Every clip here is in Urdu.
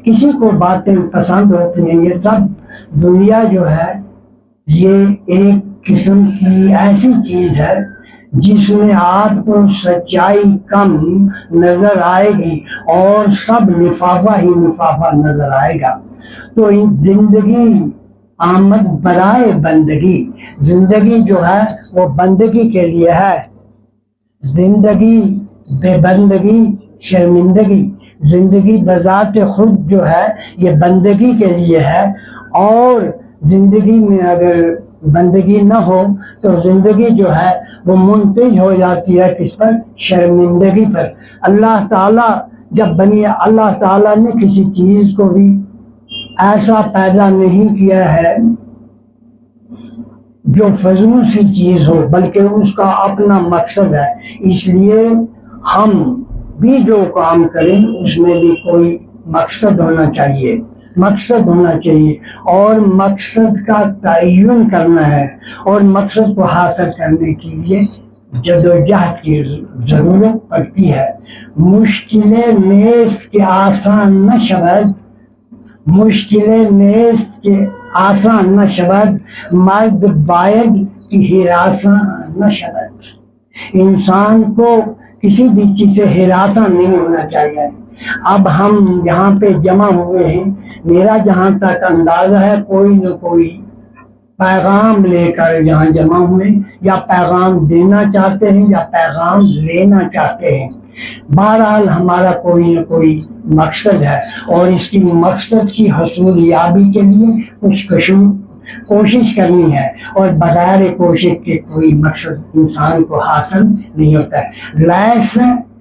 کسی کو باتیں پسند ہوتی ہیں. یہ سب دنیا جو ہے یہ ایک قسم کی ایسی چیز ہے جس میں آپ کو سچائی کم نظر آئے گی اور سب لفافہ ہی لفافہ نظر آئے گا. تو زندگی آمد برائے بندگی، زندگی جو ہے وہ بندگی کے لیے ہے. زندگی بے بندگی شرمندگی، زندگی بذات خود جو ہے یہ بندگی کے لیے ہے. اور زندگی میں اگر بندگی نہ ہو تو زندگی جو ہے وہ منتج ہو جاتی ہے کس پر؟ شرمندگی پر. اللہ تعالیٰ اللہ تعالیٰ نے کسی چیز کو بھی ایسا پیدا نہیں کیا ہے جو فضول سی چیز ہو، بلکہ اس کا اپنا مقصد ہے. اس لیے ہم بھی جو کام کریں اس میں بھی کوئی مقصد ہونا چاہیے، مقصد ہونا چاہیے اور مقصد کا تعین کرنا ہے. اور مقصد کو حاصل کرنے کے لیے جدوجہد کی ضرورت پڑتی ہے. مشکلیں نیست کے آسان نہ شود، مشکلیں نیست کے آسان نہ شود، مرد باید کی ہراساں نہ شود. انسان کو کسی بھی چیز سے ہراساں نہیں ہونا چاہیے. اب ہم یہاں پہ جمع ہوئے ہیں، میرا جہاں تک اندازہ ہے کوئی نہ کوئی پیغام لے کر یہاں جمع ہوئے، یا پیغام دینا چاہتے ہیں یا پیغام لینا چاہتے ہیں. بہرحال ہمارا کوئی نہ کوئی مقصد ہے اور اس کی مقصد کی حصول یابی کے لیے کچھ کوشش کرنی ہے، اور بغیر کوشش کے کوئی مقصد انسان کو حاصل نہیں ہوتا ہے. لیس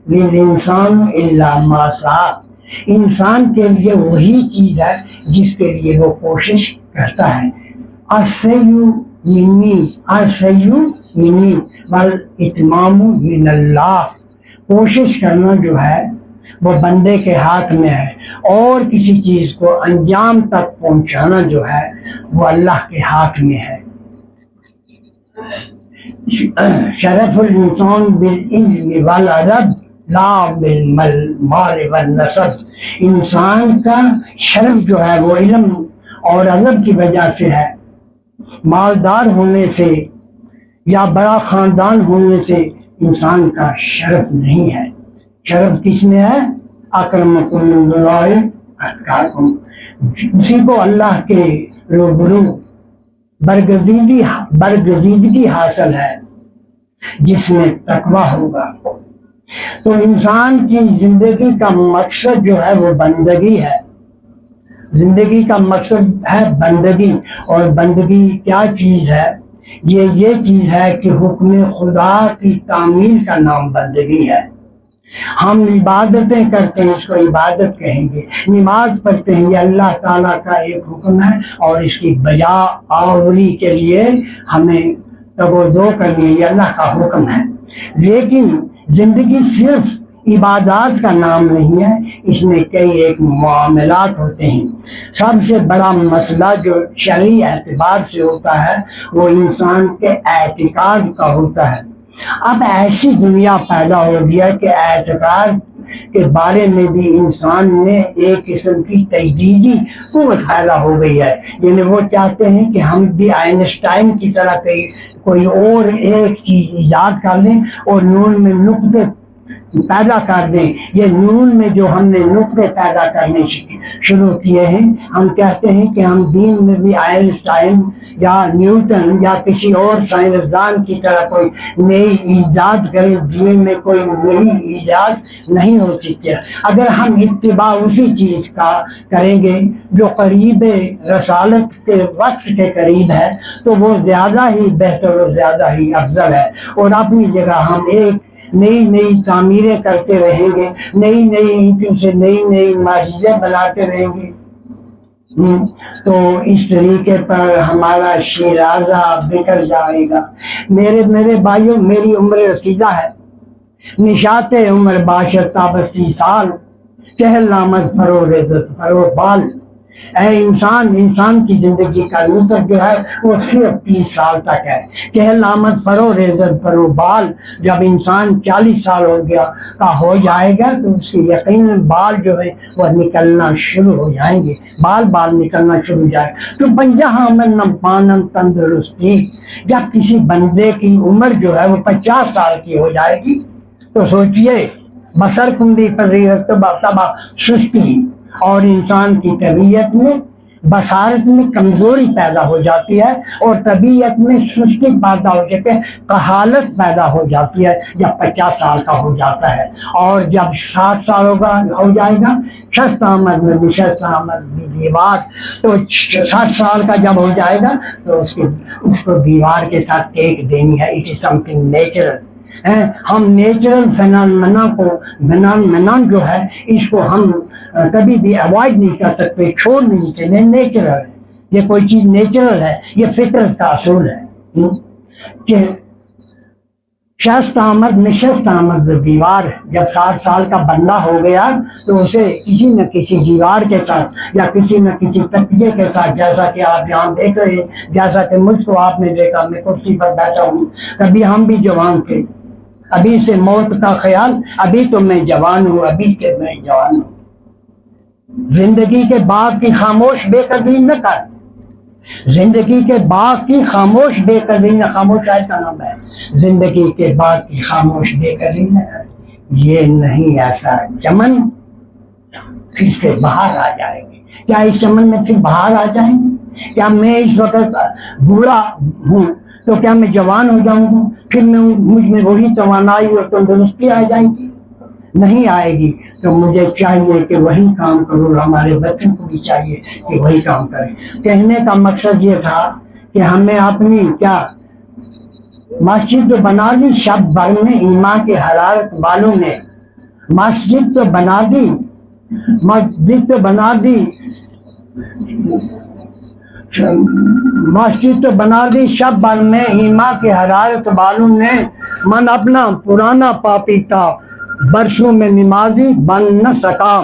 للانسان الا ما سعی، انسان کے لیے وہی چیز ہے جس کے لیے وہ کوشش کرتا ہے. السعی منی والاتمام من اللہ، کوشش کرنا جو ہے وہ بندے کے ہاتھ میں ہے، اور کسی چیز کو انجام تک پہنچانا جو ہے وہ اللہ کے ہاتھ میں ہے. شرف الانسان بالعلم والادب لا بالمال والنسب، انسان کا شرف جو ہے وہ علم اور ادب کی وجہ سے ہے. مالدار ہونے سے یا بڑا خاندان ہونے سے انسان کا شرف نہیں ہے. شرف کس میں ہے؟ اکرمکم اللہ اتقاکم، اسی کو اللہ کے روبرو برگزیدگی حاصل ہے جس میں تقویٰ ہوگا. تو انسان کی زندگی کا مقصد جو ہے وہ بندگی ہے. زندگی کا مقصد ہے بندگی، اور بندگی کیا چیز ہے؟ یہ چیز ہے کہ حکم خدا کی تعمیل کا نام بندگی ہے. ہم عبادتیں کرتے ہیں، اس کو عبادت کہیں گے. نماز پڑھتے ہیں، یہ اللہ تعالیٰ کا ایک حکم ہے اور اس کی بجا آوری کے لیے ہمیں توجہ کرنی ہے، یہ اللہ کا حکم ہے. لیکن زندگی صرف عبادات کا نام نہیں ہے، اس میں کئی ایک معاملات ہوتے ہیں. سب سے بڑا مسئلہ جو شرعی اعتبار سے ہوتا ہے وہ انسان کے اعتقاد کا ہوتا ہے. اب ایسی دنیا پیدا ہو گیا کہ اعتقاد کے بارے میں بھی انسان میں ایک قسم کی تجدیدی قوت پیدا ہو گئی ہے. یعنی وہ چاہتے ہیں کہ ہم بھی آئنسٹائن کی طرح کوئی اور ایک چیز ایجاد کر لیں اور نون میں نقطے پیدا کر دیں. یہ نون میں جو ہم نے نقطے پیدا کرنے شروع کیے ہیں، ہم کہتے ہیں کہ ہم دین میں بھی آئنسٹائن یا نیوٹن یا کسی اور سائنسدان کی طرح کوئی نئی ایجاد کریں. دین میں کوئی نئی ایجاد نہیں ہو سکتی. اگر ہم اتباع اسی چیز کا کریں گے جو قریب رسالت کے وقت کے قریب ہے تو وہ زیادہ ہی بہتر اور زیادہ ہی افضل ہے. اور اپنی جگہ ہم ایک نئی تعمیریں کرتے رہیں گے، نئی اینٹوں سے نئی مسجدیں بناتے رہیں گے، تو اس طریقے پر ہمارا شیرازہ بکھر جائے گا. میرے بھائیوں، میری عمر رسیدہ ہے، نشاط عمر باشد تا 32 سال، چہل نامد فروغ عزت فروغ بال. اے انسان کی زندگی کا لطف جو ہے وہ صرف 30 سال تک ہے. چہل آمد فرو ریزر فرو بال. جب انسان 40 سال ہو جائے گا تو اس کی یقیناً بال جو ہے وہ نکلنا شروع ہو جائیں گے. بال نکلنا شروع ہو جائے. تو پنجہ آمد نم پانم تندرستی. جب کسی بندے کی عمر جو ہے وہ 50 سال کی ہو جائے گی تو سوچئے بسر کندی پر تباہ سستی اور انسان کی طبیعت میں بصارت میں کمزوری پیدا ہو جاتی ہے اور طبیعت میں سستی پیدا ہو جاتی ہے, کہالت پیدا ہو جاتی ہے جب 50 سال کا ہو جاتا ہے. اور جب 60 سال ہو جائے گا شست آمد میں نشست آمد دیوار. تو 60 سال کا جب ہو جائے گا تو اس کو دیوار کے ساتھ ٹیک دینی ہے. It is some thing natural. ہم نیچرل فینامنا جو ہے اس کو ہم کبھی بھی اوائڈ نہیں کر سکتے, چھوڑ نہیں سکتے. نیچرل ہے, یہ کوئی چیز نیچرل ہے, یہ فطرت کا اصول ہے کہ شست آمد نشست آمد دیوار. جب 60 سال کا بندہ ہو گیا تو اسے کسی نہ کسی دیوار کے ساتھ یا کسی نہ کسی تکیے کے ساتھ, جیسا کہ آپ یہاں دیکھ رہے ہیں, جیسا کہ مجھ کو آپ نے دیکھا میں کرسی پر بیٹھا ہوں. کبھی ہم بھی جوان تھے, ابھی سے موت کا خیال, ابھی تو میں جوان ہوں, ابھی سے میں جوان ہوں. زندگی کے باغ کی خاموش بے قدری نہ کر. زندگی کے باغ کی خاموش بے قدری نہ, خاموش آیت کا نام ہے. زندگی کے باغ کی خاموش بے قدری نہ کر. یہ نہیں ایسا چمن پھر سے باہر آ جائے گی. کیا اس چمن میں پھر باہر آ جائیں گے؟ کیا میں اس وقت بوڑھا ہوں تو کیا میں جوان ہو جاؤں گا؟ پھر مجھ میں وہی توانائی اور تندرستی آ جائیں گی؟ نہیں آئے گی. تو مجھے چاہیے کہ وہی کام کروں, ہمارے بچوں کو بھی چاہیے کہ وہی کام کریں. کہنے کا مقصد یہ تھا کہ ہمیں اپنی مسجد تو بنا دی شب بھر میں ایمان کے حرارت والوں نے. مسجد تو بنا دی شب بھر میں ایمان کے حرارت والوں نے. من اپنا پرانا پاپی تھا برسوں میں نمازی بن نہ سکا.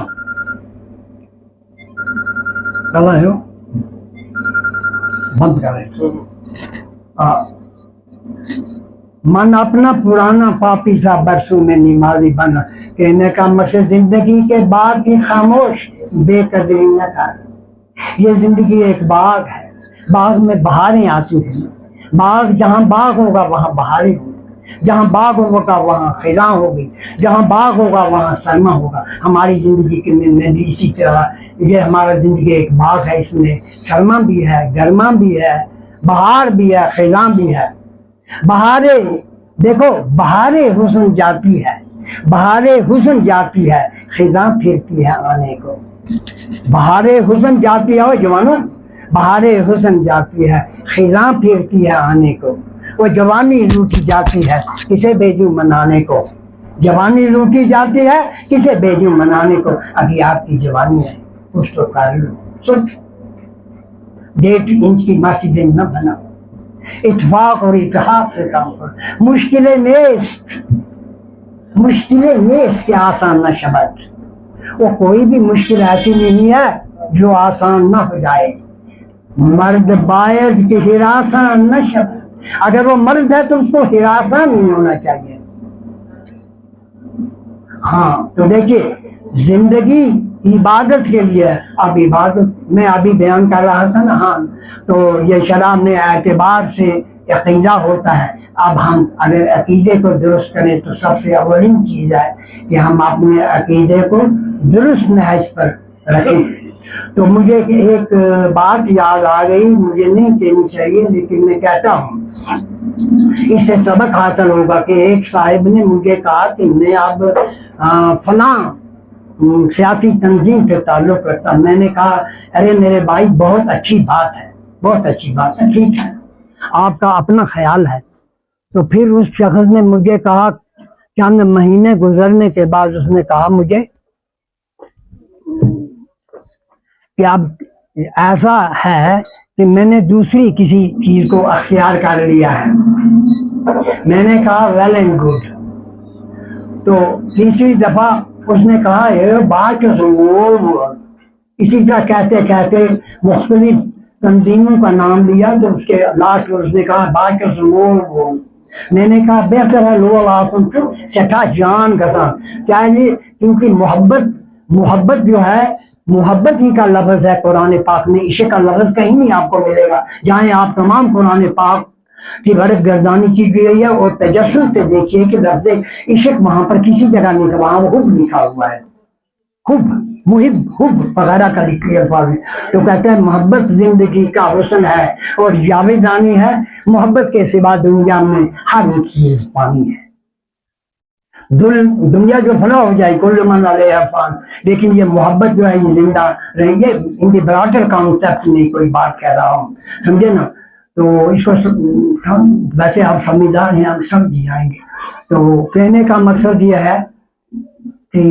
بند کریں. من اپنا پرانا پاپی تھا برسوں میں نمازی بنا. کہنے کا مقصد زندگی کے باغ کی خاموش بے قدری نہ کر. یہ زندگی ایک باغ ہے, باغ میں بہاریں آتی ہیں. باغ جہاں باغ ہوگا وہاں بہاریں ہوگی, جہاں باغ ہوگا وہاں خزاں ہوگی, جہاں باغ ہوگا وہاں سرما ہوگا. ہماری زندگی کے میں بھی اسی طرح یہ ہمارا زندگی ایک باغ ہے, اس میں سرما بھی ہے, گرما بھی ہے, بہار بھی ہے, خزاں بھی ہے. بہاریں دیکھو, بہاریں حسن جاتی ہے, بہاریں حسن جاتی ہے, خزاں پھرتی ہے آنے کو. بہاریں حسن جاتی ہے جوانوں, بہاریں حسن جاتی ہے, خزاں پھرتی ہے آنے کو. وہ جوانی لوٹی جاتی ہے کسے بیجو منانے کو. جوانی لوٹی جاتی ہے کسے بیجو منانے کو. ابھی آپ کی جوانی ہے, کچھ تو کر لو. 1.5 انچ کی مسجدیں نہ بناؤ, اتفاق اور اتحاد سے کام کرو. مشکلیں نیست کہ آسان نہ شبد. وہ کوئی بھی مشکل ایسی نہیں ہے جو آسان نہ ہو جائے. مرد باید کہ ہراساں نہ شبد. اگر وہ مرد ہے تو اس کو ہراساں نہیں ہونا چاہیے. ہاں تو دیکھیے, زندگی عبادت کے لیے. اب عبادت میں ابھی بیان کر رہا تھا نا, ہاں تو یہ شرع میں اعتبار سے عقیدہ ہوتا ہے. اب ہم اگر عقیدے کو درست کریں تو سب سے اولین چیز ہے کہ ہم اپنے عقیدے کو درست نہج پر رکھیں. تو مجھے ایک بات یاد آ گئی, مجھے نہیں کہنی چاہیے لیکن میں کہتا ہوں, اس سے سبق حاصل ہوگا. کہ ایک صاحب نے مجھے کہا کہ میں اب فلاں سیاسی تنظیم سے تعلق رکھتا ہوں. میں نے کہا ارے میرے بھائی بہت اچھی بات ہے, بہت اچھی بات ہے, ٹھیک ہے, آپ کا اپنا خیال ہے. تو پھر اس شخص نے مجھے کہا, چند مہینے گزرنے کے بعد اس نے کہا مجھے کہ اب ایسا ہے کہ میں نے دوسری کسی چیز کو اختیار کر لیا ہے. میں نے کہا ویل اینڈ گڈ. تو تیسری دفعہ اس نے کہا یہ بات اسی طرح کہتے کہتے مختلف تنظیموں کا نام لیا تو اس کے لاسٹ میں اس نے کہا باقی وہ میں نے کہا بہتر ہے لو آپ سٹھا جان گزا چاہیے، کیونکہ محبت جو ہے محبت ہی کا لفظ ہے قرآن پاک میں، عشق کا لفظ کہیں نہیں آپ کو ملے گا، جہاں آپ تمام قرآن پاک کی برف گردانی کی گئی ہے اور تجسس پہ دیکھیے کہ لفظ عشق وہاں پر کسی جگہ نہیں، وہاں حب لکھا ہوا ہے، حب محب حب وغیرہ کا لکھے الفاظ ہے۔ تو کہتے ہیں محبت زندگی کا حسن ہے اور جاویدانی ہے، محبت کے سوا دنیا میں ہر ایک چیز پانی ہے، دنیا جو فنا ہو جائے کل من علیہ فان، لیکن یہ محبت جو ہے یہ زندہ رہے گی۔ ان کی براٹر کانسیپٹ میں کوئی بات کہہ رہا ہوں، سمجھے نا؟ تو اس کو ویسے آپ سمجھدار ہیں، آپ سمجھ جائیں گے۔ تو کہنے کا مقصد یہ ہے کہ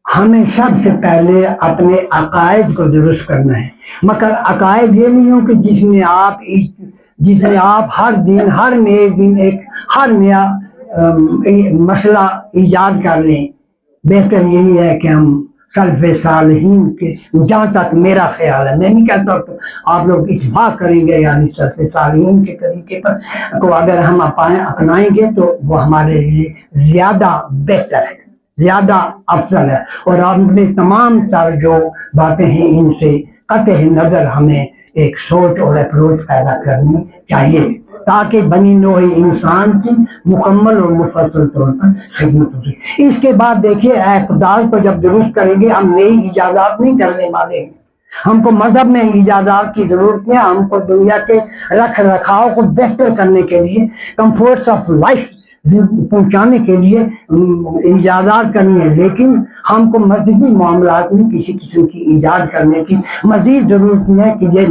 ہمیں سب سے پہلے اپنے عقائد کو درست کرنا ہے، مگر عقائد یہ نہیں ہو کہ جس میں آپ ہر نئے دن ہر نیا مسئلہ ایجاد کر لیں۔ بہتر یہی ہے کہ ہم سلف صالحین کے، جہاں تک میرا خیال ہے، میں نہیں کہتا تو آپ لوگ اتفاق کریں گے، یعنی سلف صالحین کے طریقے پر کو اگر ہم اپنائیں گے تو وہ ہمارے لیے زیادہ بہتر ہے، زیادہ افضل ہے، اور آپ نے تمام تر جو باتیں ہیں ان سے قطع نظر ہمیں ایک سوچ اور اپروچ پیدا کرنی چاہیے تاکہ بنی نوع انسان کی مکمل اور مفصل طور پر خدمت ہو سکے۔ اس کے بعد دیکھیے اعتدال کو جب درست کریں گے، ہم نئی ایجادات نہیں کرنے والے ہیں، ہم کو مذہب میں ایجادات کی ضرورت ہے، ہم کو دنیا کے رکھ رکھاؤ کو بہتر کرنے کے لیے، کمفورٹس آف لائف پہنچانے کے لیے ایجادات کرنی ہے، لیکن ہم کو مذہبی معاملات میں کسی قسم کی ایجاد کرنے کی مزید ضرورت نہیں ہے کہ یہ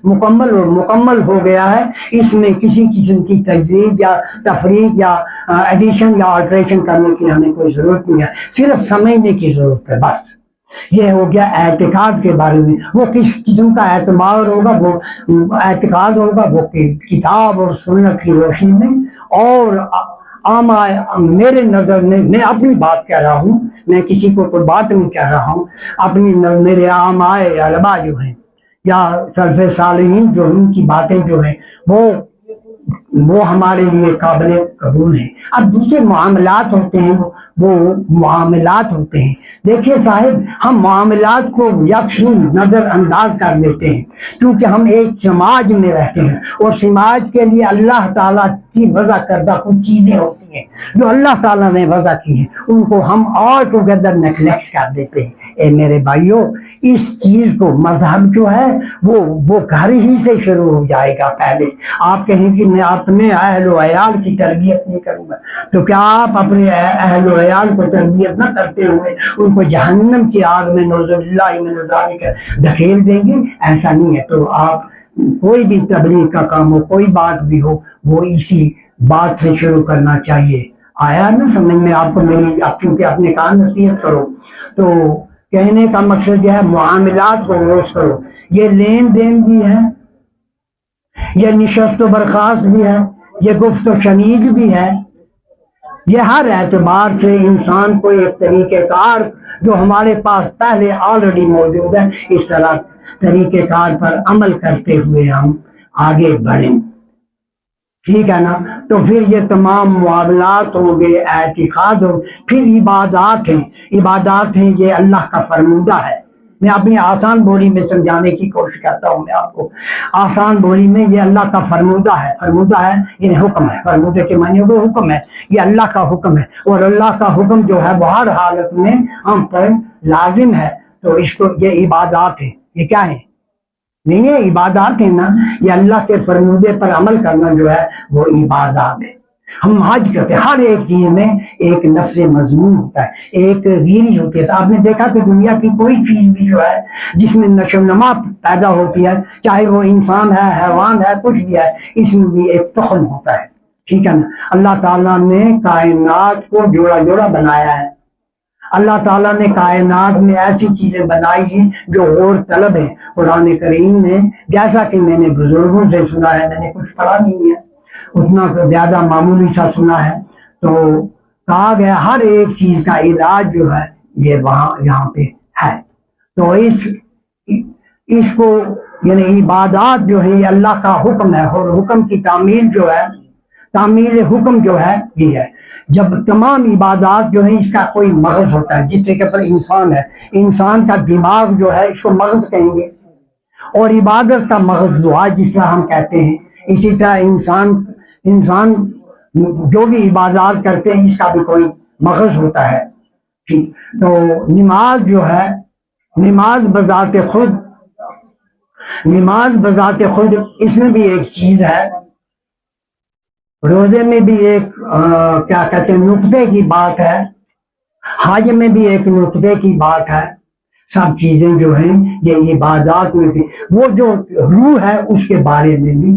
مکمل ہو گیا ہے، اس میں کسی قسم کی تجدید یا تفریق یا ایڈیشن یا آلٹریشن کرنے کی ہمیں کوئی ضرورت نہیں ہے، صرف سمجھنے کی ضرورت ہے بس۔ یہ ہو گیا اعتقاد کے بارے میں، وہ کس قسم کا اعتبار ہوگا، وہ اعتقاد ہوگا وہ کتاب اور سنت کی روشنی میں، اور میرے نظر میں، میں اپنی بات کہہ رہا ہوں، میں کسی کو کوئی بات نہیں کہہ رہا ہوں، اپنی میرے علماء علماء جو ہیں یا سلف صالحین جو ان کی باتیں جو ہیں وہ ہمارے لیے قابل قبول ہیں۔ اب دوسرے معاملات ہوتے ہیں، وہ معاملات ہوتے ہیں، دیکھیے صاحب ہم معاملات کو یکسو نظر انداز کر لیتے ہیں کیونکہ ہم ایک سماج میں رہتے ہیں، اور سماج کے لیے اللہ تعالیٰ کی وضع کردہ کچھ چیزیں ہوتی ہیں جو اللہ تعالیٰ نے وضع کی ہیں، ان کو ہم آل ٹوگیدر نیگلیکٹ کر دیتے ہیں۔ اے میرے بھائیوں، اس چیز کو مذہب جو ہے وہ گھر ہی سے شروع ہو جائے گا۔ پہلے آپ کہیں کہ میں اپنے اہل و عیال کی تربیت نہیں کروں گا، تو کیا آپ اپنے اہل و عیال کو تربیت نہ کرتے ہوئے ان کو جہنم کی آگ میں نعوذ باللہ من ذالک دھکیل دیں گے؟ ایسا نہیں ہے۔ تو آپ کوئی بھی تبلیغ کا کام ہو، کوئی بات بھی ہو، وہ اسی بات سے شروع کرنا چاہیے۔ آیا نا سمجھ میں آپ کو میری؟ آپ کیونکہ اپنے کام نصیحت کرو، تو کہنے کا مقصد یہ ہے معاملات کو درست کرو، یہ لین دین بھی ہے، یہ نشست و برخاست بھی ہے، یہ گفت و شنید بھی ہے، یہ ہر اعتبار سے انسان کو ایک طریقہ کار جو ہمارے پاس پہلے آلریڈی موجود ہے، اس طرح طریقہ کار پر عمل کرتے ہوئے ہم آگے بڑھیں، ٹھیک ہے نا؟ تو پھر یہ تمام معاملات ہوں گے، اعتقاد ہو، پھر عبادات ہیں یہ اللہ کا فرمودہ ہے۔ میں اپنی آسان بولی میں سمجھانے کی کوشش کرتا ہوں، میں آپ کو آسان بولی میں، یہ اللہ کا فرمودہ ہے یعنی حکم ہے، فرمودے کے معنی وہ حکم ہے، یہ اللہ کا حکم ہے، اور اللہ کا حکم جو ہے وہ ہر حالت میں ہم پر لازم ہے، تو اس کو یہ عبادات ہے۔ یہ کیا ہے؟ نہیں، یہ عبادات ہیں نا، یہ اللہ کے فرمودے پر عمل کرنا جو ہے وہ عبادات ہے۔ ہم حج کرتے ہیں، ہر ایک چیز میں ایک نفس مضمون ہوتا ہے، ایک گیری ہوتی ہے۔ تو آپ نے دیکھا کہ دنیا کی کوئی چیز بھی جو ہے جس میں نشو و نما پیدا ہوتی ہے، چاہے وہ انسان ہے، حیوان ہے، کچھ بھی ہے، اس میں بھی ایک تخم ہوتا ہے، ٹھیک ہے نا؟ اللہ تعالیٰ نے کائنات کو جوڑا جوڑا بنایا ہے، اللہ تعالیٰ نے کائنات میں ایسی چیزیں بنائی ہیں جو غور طلب ہیں۔ قرآن کریم نے، جیسا کہ میں نے بزرگوں سے سنا ہے، میں نے کچھ پڑھا نہیں ہے، اتنا زیادہ معمولی سا سنا ہے، تو کہا گیا ہر ایک چیز کا علاج جو ہے یہ یہاں پہ ہے۔ تو اس اس کو یعنی عبادات جو ہے یہ اللہ کا حکم ہے، اور حکم کی تعمیل جو ہے، تعمیل حکم جو ہے یہ ہے جب تمام عبادات جو ہیں اس کا کوئی مغز ہوتا ہے، جس طریقے پر انسان ہے، انسان کا دماغ جو ہے اس کو مغز کہیں گے، اور عبادت کا مغز دعا جس طرح ہم کہتے ہیں، اسی طرح انسان جو بھی عبادات کرتے ہیں اس کا بھی کوئی مغز ہوتا ہے. ٹھیک، تو نماز جو ہے، نماز بذات خود اس میں بھی ایک چیز ہے، روزے میں بھی ایک کیا کہتے ہیں نقطے کی بات ہے، حج میں بھی ایک نقطے کی بات ہے، سب چیزیں جو ہیں یہ عبادات میں بھی وہ جو روح ہے اس کے بارے میں بھی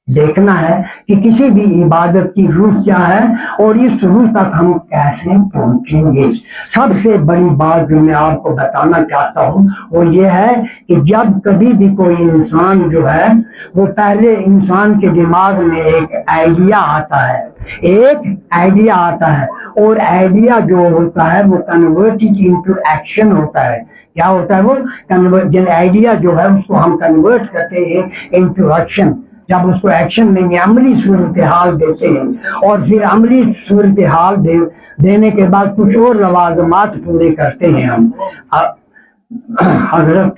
دیکھنا ہے کہ کسی بھی عبادت کی روح کیا ہے اور اس روح تک ہم کیسے پہنچیں گے. سب سے بڑی بات جو میں آپ کو بتانا چاہتا ہوں وہ یہ ہے کہ جب کبھی بھی کوئی انسان جو ہے وہ پہلے انسان کے دماغ میں ایک آئیڈیا آتا ہے، اور آئیڈیا جو ہوتا ہے وہ کنورٹڈ انٹو ایکشن ہوتا ہے. کیا ہوتا ہے وہ آئیڈیا جو ہے اس کو ہم کنورٹ کرتے ہیں انٹو ایکشن. جب اس کو ایکشن میں عملی صورتحال دیتے ہیں اور پھر عملی صورتحال دینے کے بعد کچھ اور لوازمات پورے کرتے ہیں ہم. حضرت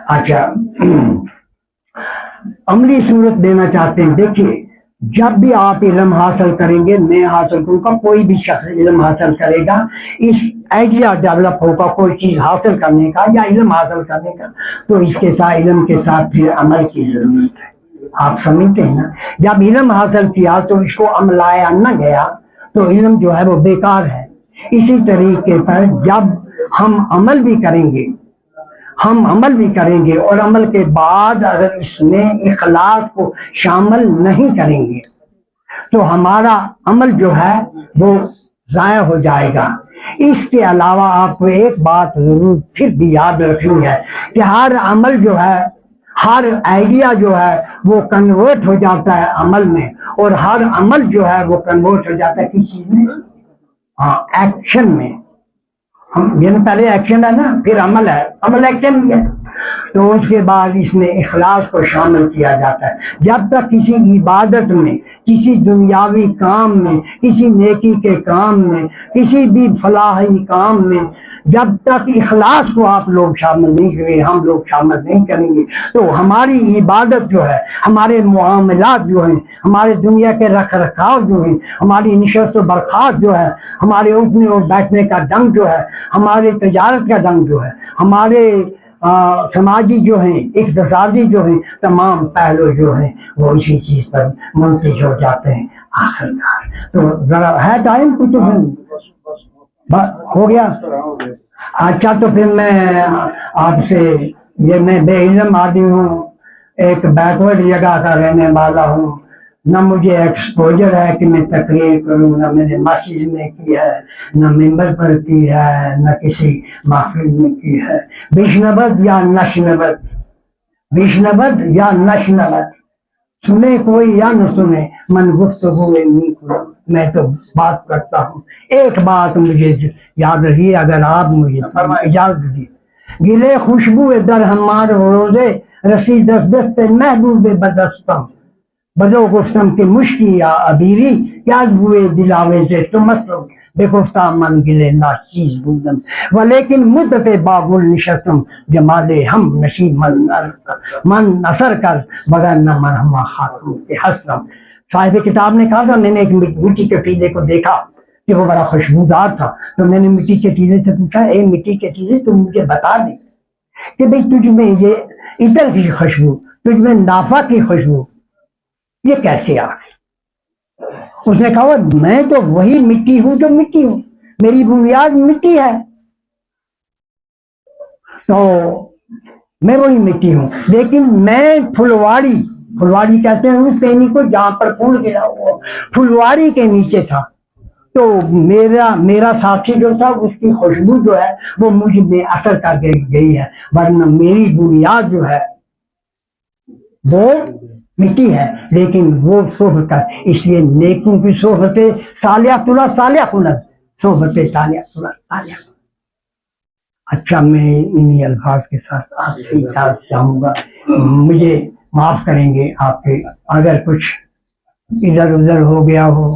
اچھا عملی صورت دینا چاہتے ہیں. دیکھیے جب بھی آپ علم حاصل کریں گے، میں حاصل کروں گا، کوئی بھی شخص علم حاصل کرے گا، اس آئیڈیا ڈیولپ ہوگا کوئی چیز حاصل کرنے کا یا علم حاصل کرنے کا، تو اس کے ساتھ علم کے ساتھ پھر عمل کی ضرورت ہے. آپ سمجھتے ہیں نا؟ جب علم حاصل کیا تو اس کو عملایا نہ گیا تو علم جو ہے وہ بیکار ہے. اسی طریقے پر جب ہم عمل بھی کریں گے اور عمل کے بعد اگر اس میں اخلاص کو شامل نہیں کریں گے تو ہمارا عمل جو ہے وہ ضائع ہو جائے گا. اس کے علاوہ آپ کو ایک بات ضرور پھر بھی یاد رکھنی ہے کہ ہر عمل جو ہے، ہر آئیڈیا جو ہے وہ کنورٹ ہو جاتا ہے عمل میں، اور ہر عمل جو ہے وہ کنورٹ ہو جاتا ہے کس چیز میں؟ ایکشن میں. یعنی پہلے ایکشن ہے نا، پھر عمل ہے، عمل ایکشن بھی ہے، تو اس کے بعد اس میں اخلاص کو شامل کیا جاتا ہے. جب تک کسی عبادت میں، کسی دنیاوی کام میں، کسی نیکی کے کام میں، کسی بھی فلاحی کام میں جب تک اخلاص کو آپ لوگ شامل نہیں کریں، ہم لوگ شامل نہیں کریں گے، تو ہماری عبادت جو ہے، ہمارے معاملات جو ہیں، ہمارے دنیا کے رکھ رکھاؤ جو ہیں، ہماری نشست و برخاست جو ہے، ہمارے اٹھنے اور بیٹھنے کا ڈنگ جو ہے، ہمارے تجارت کا ڈنگ جو ہے، ہمارے سماجی جو ہیں، اقتصادی جو ہیں، تمام پہلو جو ہیں وہ اسی چیز پر منتج ہو جاتے ہیں آخرکار. تو ذرا ہے ٹائم کچھ ہو گیا؟ اچھا تو پھر میں آپ سے یہ میں بے علم آدمی ہوں، ایک بیکورڈ جگہ کا رہنے والا ہوں، نہ مجھے ایکسپوجر ہے کہ میں تقریر کروں، نہ میں نے مسجد میں کی ہے، نہ ممبر پر کی ہے، نہ کسی محفل میں کی ہے. وشنبد یا نشنبد، سنے کوئی یا نہ سنے، من گفتگو نہیں کھلا، میں تو بات کرتا ہوں. ایک بات مجھے یاد رہی، اگر آپ مجھے اجازت دیجیے. گلے خوشبو در ہمار روزے، رسی دست دست محبوب بدستم، بدو گفتم کہ مشکی یا ابیری، کیا بوئے دلاوے سے تمستم، بے گفتہ من گلے ناچیز بودم، ولیکن مدت باغل نشستم، جمالے ہم نشیب من اثر کر، بغیر نہ مرحمہ خاتون کے حسنم. صاحب کتاب نے کہا تھا، میں نے ایک مٹی کے ٹیلے کو دیکھا کہ وہ بڑا خوشبودار تھا، تو میں نے مٹی کے ٹیلے سے پوچھا، اے مٹی کے ٹیلے تم مجھے بتا دیں کہ بھئی تجھ میں یہ عطر کی خوشبو، تجھ میں نافع کی خوشبو یہ کیسے آ گئی؟ اس نے کہا میں تو وہی مٹی ہوں جو مٹی ہوں، میری بنیاد مٹی ہے، تو میں وہی مٹی ہوں، لیکن میں پھلواڑی کہتے ہیں اس ٹہنی کو جہاں پر پھول گرا ہوا، پھلواڑی کے نیچے تھا، تو میرا ساتھی جو تھا اس کی خوشبو جو ہے وہ مجھ میں اثر کر گئی ہے، ورنہ میری بنیاد جو ہے وہ مٹی ہے، لیکن وہ صحبت ہے. اس لیے نیکوں کی صحبتیں صالحہ صالحہ کند، صحبتیں صالحہ صالحہ. اچھا میں انہی الفاظ کے ساتھ آپ سے اجازت چاہوں گا. مجھے معاف کریں گے آپ کے اگر کچھ ادھر ادھر ہو گیا ہو